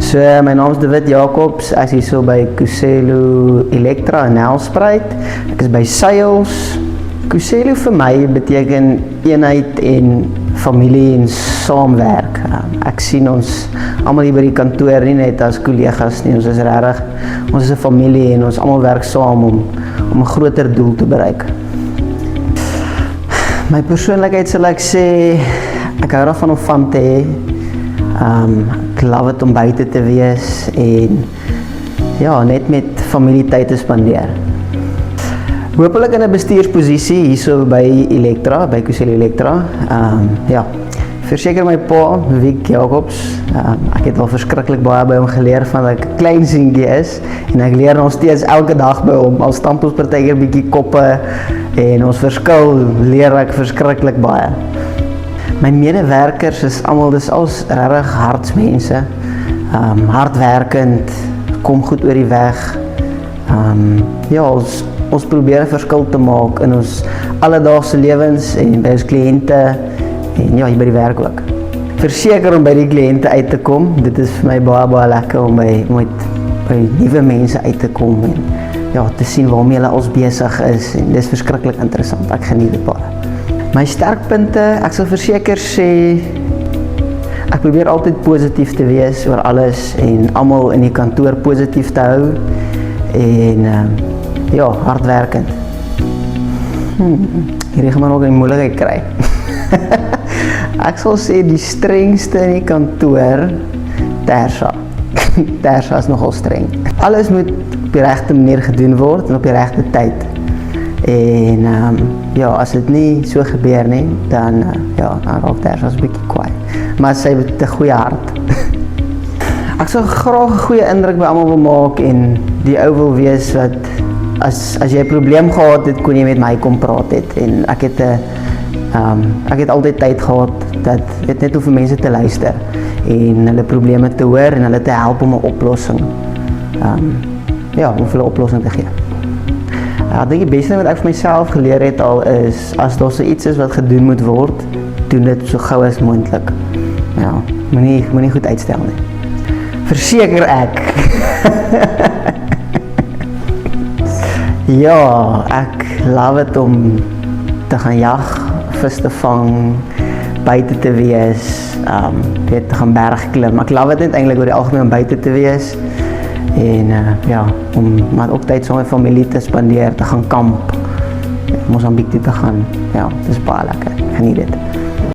So, my naam is David Jacobs, ek is hier so by Kuselo Elektra in Nelspruit. Ek is by Sales. Kuselo vir my beteken eenheid en familie en saamwerk. Ek sien ons almal hier by die kantoor nie net as kollegas nie, ons is regtig, ons is 'n familie en ons almal werk saam om 'n groter doel te bereik. My persoonlikheid sal ek sê, ek hou daarvan om fun te hê. Ek love het om buite te wees en ja, net met familietyd te spandeer. Hoopelik in 'n bestuursposisie hierso by Elektra, by Kuselo Elektra. Ja, verseker my pa, Wiek Jacobs. Ek het al verskriklik baie by hom geleer van dat ek 'n klein seentjie is en ek leer nog steeds elke dag by hom. Al stamp ons partykeer bietjie koppe en ons verskil, leer ek verskriklik baie. My medewerkers is almal, dis als regtig hartsmense, hardwerkend, kom goed oor die weg. Ja, ons probeer 'n verskil te maak in ons alledaagse lewens en by ons kliënte en ja, hier by die werk ook. Verseker om by die kliënte uit te kom, dit is vir my baie lekker om by nuwe mense uit te kom en ja, te sien waarmee hulle als besig is en dis verskriklik interessant, ek geniet dit baie. My sterkpunte, ek sal verseker sê, ek probeer altyd positief te wees oor alles en almal in die kantoor positief te hou en ja, hardwerkend. Hierdie gaan maar nog 'n moeilikheid kry. Ek sal sê die strengste in die kantoor, Tersha. Tersha is nogal streng. Alles moet op die regte manier gedoen word en op die regte tyd. En ja, as dit nie so gebeur nie, dan dan raak Tersha 'n bietjie kwaai. Maar sy het 'n goeie hart. Ek sal graag 'n goeie indruk by almal wil maak en die ou wil wees wat as jy 'n probleem gehad het, kon jy met my kom praat het en ek het altyd tyd gehad dat dit net hoef vir mense te luister en hulle probleme te hoor en hulle te help om 'n oplossing om vir 'n oplossing te gee. Ek dink die beste wat ek vir myself geleer het al is, as daar so iets is wat gedoen moet word, doen dit so gou as moontlik. Ja, moenie goed uitstel nie. Verseker ek. Ja, ek love het om te gaan jag, vis te vang, buite te wees, te gaan bergklim. Ek love het net eintlik oor die algemeen om buite te wees en om maar ook tyd saam met familie te spandeer, te gaan kamp, Mosambiek toe te gaan. Ja, dis baie lekker. Geniet dit.